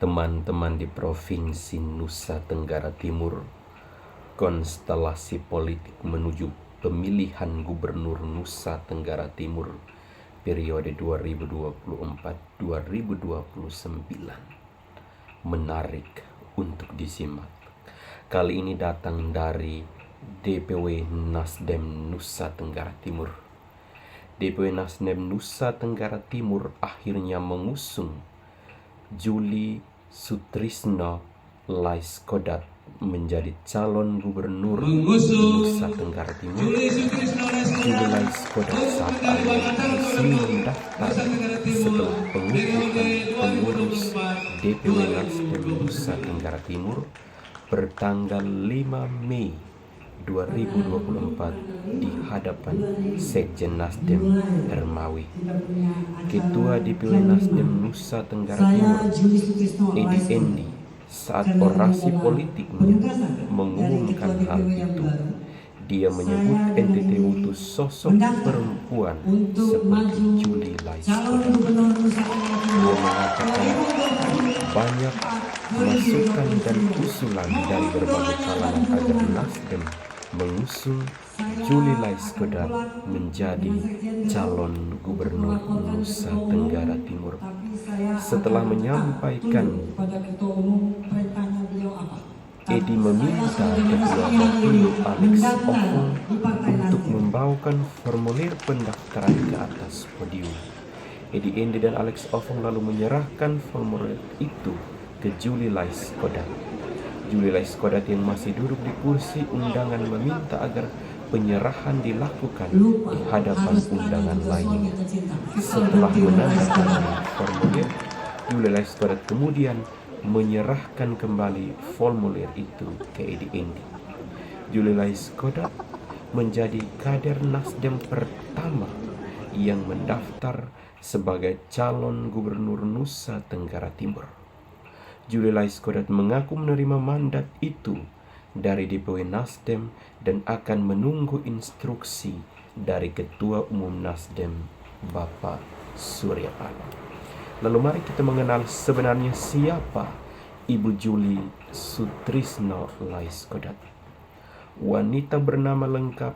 Teman-teman di Provinsi Nusa Tenggara Timur, konstelasi politik menuju pemilihan Gubernur Nusa Tenggara Timur periode 2024-2029 menarik untuk disimak. Kali ini datang dari DPW Nasdem Nusa Tenggara Timur. DPW Nasdem Nusa Tenggara Timur akhirnya mengusung Julie Sutrisno Laiskodat menjadi calon gubernur Nusa Tenggara Timur. Julie Laiskodat saat ini resmi mendaftar setelah pengukuhan pengurus DPW Nasdem Nusa Tenggara Timur bertanggal 5 Mei 2024 di hadapan Sekjen Nasdem Hermawi. Ketua DPW Nasdem Nusa Tenggara Timur Edi Endi saat orasi politiknya mengumumkan hal itu. Dia menyebut NTT butuh sosok perempuan seperti Julie Laiskodat. Dia mengatakan banyak masukan dan usulan dari berbagai kalangan agar Nasdem mengusung Julie Laiskodat menjadi calon gubernur Nusa Tenggara Timur. Setelah menyampaikan, Edi meminta Ketua Bapilu Alex Ofong untuk membawakan formulir pendaftaran ke atas podium. Edi Endi dan Alex Ofong lalu menyerahkan formulir itu ke Julie Laiskodat. Julie Laiskodat yang masih duduk di kursi undangan meminta agar penyerahan dilakukan di hadapan undangan lainnya. Setelah menandatangani formulir, Julie Laiskodat kemudian menyerahkan kembali formulir itu ke Edi Endi. Julie Laiskodat menjadi kader Nasdem pertama yang mendaftar sebagai calon gubernur Nusa Tenggara Timur. Julie Laiskodat mengaku menerima mandat itu dari DPW Nasdem dan akan menunggu instruksi dari Ketua Umum Nasdem, Bapak Surya Paloh. Lalu mari kita mengenal sebenarnya siapa Ibu Julie Sutrisno Laiskodat. Wanita bernama lengkap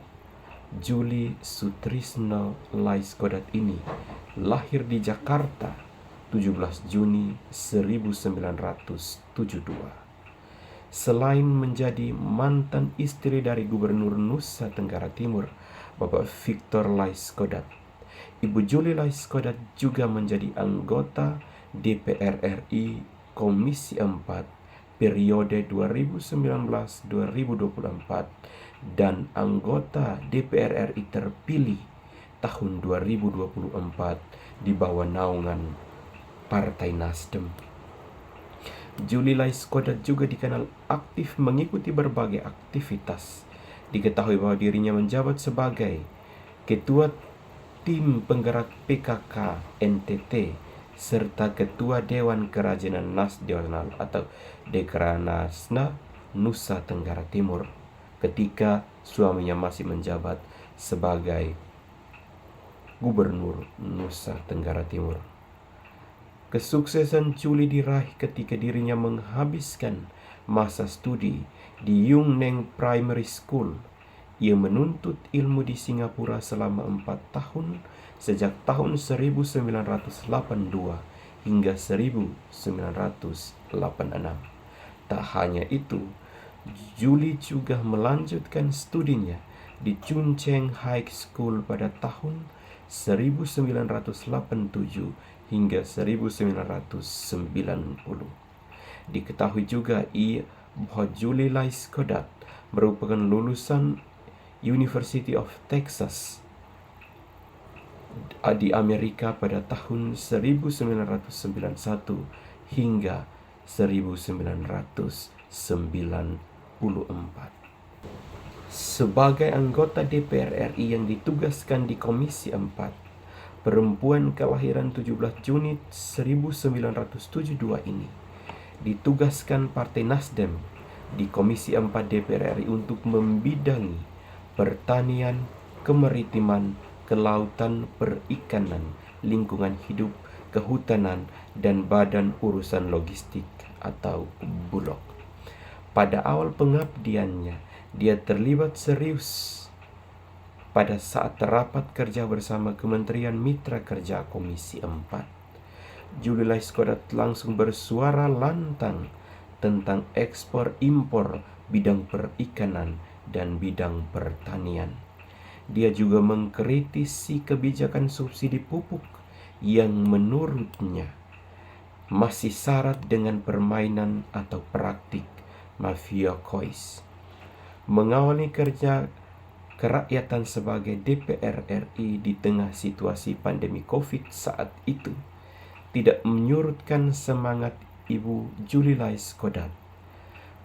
Julie Sutrisno Laiskodat ini lahir di Jakarta 17 Juni 1972. Selain menjadi mantan istri dari Gubernur Nusa Tenggara Timur, Bapak Victor Laiskodat, Ibu Julie Laiskodat juga menjadi anggota DPR RI Komisi 4 periode 2019-2024 dan anggota DPR RI terpilih tahun 2024 di bawah naungan Partai Nasdem. Julie Laiskodat juga dikenal aktif mengikuti berbagai aktivitas. Diketahui bahwa dirinya menjabat sebagai Ketua Tim Penggerak PKK NTT serta Ketua Dewan Kerajinan Nasional atau Dekranasda Nusa Tenggara Timur ketika suaminya masih menjabat sebagai Gubernur Nusa Tenggara Timur. Kesuksesan Julie diraih ketika dirinya menghabiskan masa studi di Yung Neng Primary School. Ia menuntut ilmu di Singapura selama 4 tahun sejak tahun 1982 hingga 1986. Tak hanya itu, Julie juga melanjutkan studinya di Chung Cheng High School pada tahun 1987 hingga 1990. Diketahui juga bahwa Julie Laiskodat merupakan lulusan University of Texas di Amerika pada tahun 1991 hingga 1994. Sebagai anggota DPR RI yang ditugaskan di Komisi 4, perempuan kelahiran 17 Juni 1972 ini ditugaskan Partai Nasdem di Komisi 4 DPR RI untuk membidangi pertanian, kemaritiman, kelautan, perikanan, lingkungan hidup, kehutanan, dan badan urusan logistik. atau Bulog. Pada awal pengabdiannya, dia terlibat serius pada saat rapat kerja bersama Kementerian Mitra Kerja Komisi 4. Julius Skodat langsung bersuara lantang tentang ekspor-impor bidang perikanan dan bidang pertanian. Dia juga mengkritisi kebijakan subsidi pupuk yang menurutnya masih syarat dengan permainan atau praktik mafia kois. Mengawali kerja kerakyatan sebagai DPR RI di tengah situasi pandemi COVID saat itu tidak menyurutkan semangat Ibu Julius Skodat.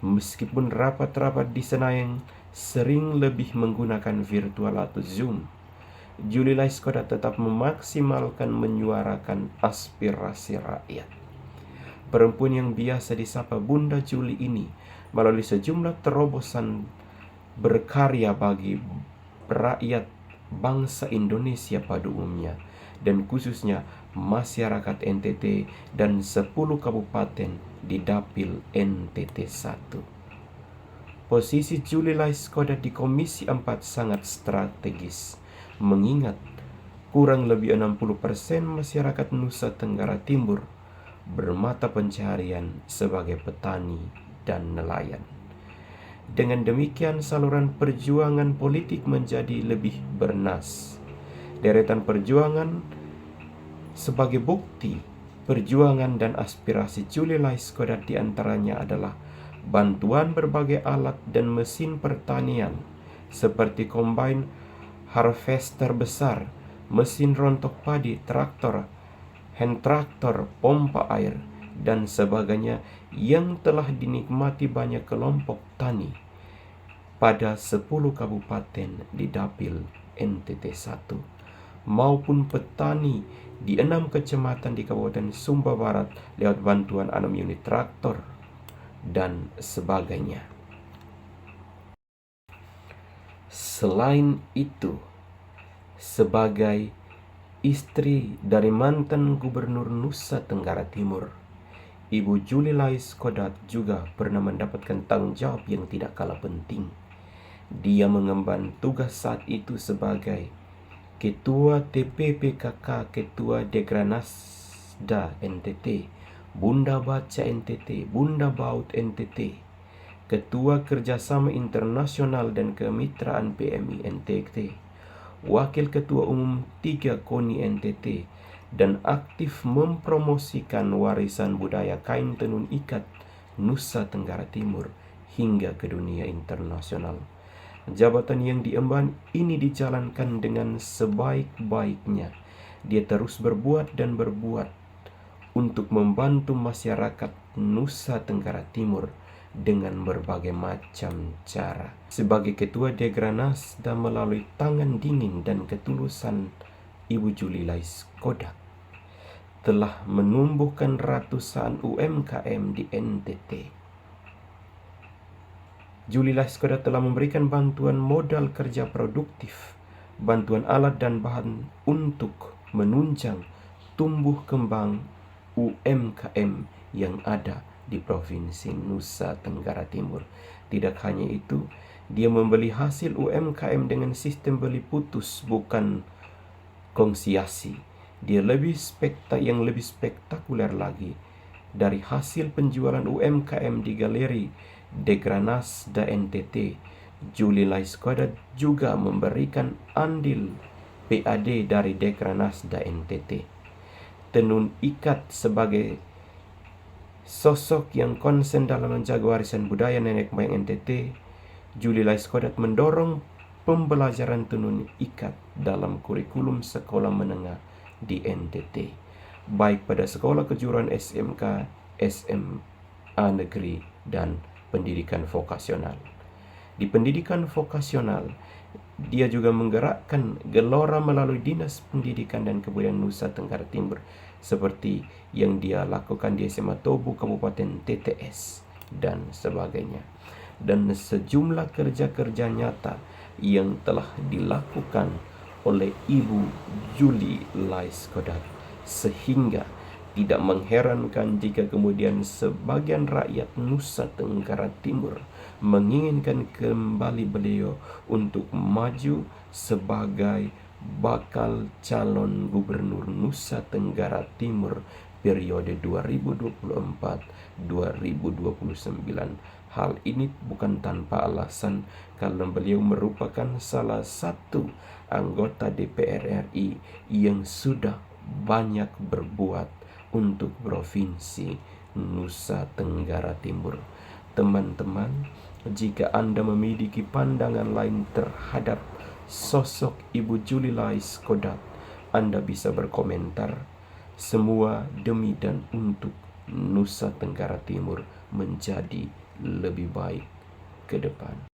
Meskipun rapat-rapat di Senayan sering lebih menggunakan virtual atau Zoom, Julius Skodat tetap memaksimalkan menyuarakan aspirasi rakyat. Perempuan yang biasa disapa Bunda Juli ini melalui sejumlah terobosan berkarya bagi rakyat bangsa Indonesia pada umumnya dan khususnya masyarakat NTT dan 10 kabupaten di Dapil NTT 1. Posisi Julius Skodat di Komisi 4 sangat strategis, mengingat kurang lebih 60% masyarakat Nusa Tenggara Timur bermata pencaharian sebagai petani dan nelayan. Dengan demikian, saluran perjuangan politik menjadi lebih bernas. Deretan perjuangan sebagai bukti perjuangan dan aspirasi Julius Skodat diantaranya adalah bantuan berbagai alat dan mesin pertanian seperti combine harvester besar, mesin rontok padi, traktor, hand traktor, pompa air, dan sebagainya yang telah dinikmati banyak kelompok tani pada 10 kabupaten di Dapil NTT 1 maupun petani di 6 kecamatan di Kabupaten Sumba Barat lewat bantuan 6 unit traktor dan sebagainya. Selain itu, sebagai istri dari mantan Gubernur Nusa Tenggara Timur, Ibu Julius Skodat juga pernah mendapatkan tanggung jawab yang tidak kalah penting. Dia mengemban tugas saat itu sebagai Ketua TPPKK, Ketua Dekranasda NTT, Bunda Baca NTT, Bunda Baut NTT, Ketua Kerjasama Internasional dan Kemitraan PMI NTT, Wakil Ketua Umum 3 KONI NTT, dan aktif mempromosikan warisan budaya kain tenun ikat Nusa Tenggara Timur hingga ke dunia internasional. Jabatan yang diemban ini dijalankan dengan sebaik-baiknya. Dia terus berbuat dan berbuat untuk membantu masyarakat Nusa Tenggara Timur dengan berbagai macam cara. Sebagai Ketua Dekranasda, melalui tangan dingin dan ketulusan Ibu Julius Skodat telah menumbuhkan ratusan UMKM di NTT. Julius Skodat telah memberikan bantuan modal kerja produktif, bantuan alat dan bahan untuk menunjang tumbuh kembang UMKM yang ada di Provinsi Nusa Tenggara Timur. Tidak hanya itu, dia membeli hasil UMKM dengan sistem beli putus bukan kongsiasi. Dia yang lebih spektakuler lagi. Dari hasil penjualan UMKM di galeri Dekranasda NTT, Julius Skodat juga memberikan andil PAD dari Dekranasda NTT. Tenun ikat sebagai sosok yang konsen dalam menjaga warisan budaya nenek moyang NTT, Julius Skodat mendorong pembelajaran tenun ikat dalam kurikulum sekolah menengah di NTT, baik pada sekolah kejuruan SMK, SMA negeri, dan pendidikan vokasional. Di pendidikan vokasional, dia juga menggerakkan gelora melalui Dinas Pendidikan dan Kebudayaan Nusa Tenggara Timur, seperti yang dia lakukan di SMA Tobu Kabupaten TTS dan sebagainya, dan sejumlah kerja-kerja nyata yang telah dilakukan oleh Ibu Julius Skodat sehingga Tidak mengherankan jika kemudian sebagian rakyat Nusa Tenggara Timur menginginkan kembali beliau untuk maju sebagai bakal calon gubernur Nusa Tenggara Timur periode 2024-2029. Hal ini bukan tanpa alasan karena beliau merupakan salah satu anggota DPR RI yang sudah banyak berbuat untuk Provinsi Nusa Tenggara Timur. Teman-teman, jika Anda memiliki pandangan lain terhadap sosok Ibu Julilais Skodat, Anda bisa berkomentar. Semua demi dan untuk Nusa Tenggara Timur menjadi lebih baik ke depan.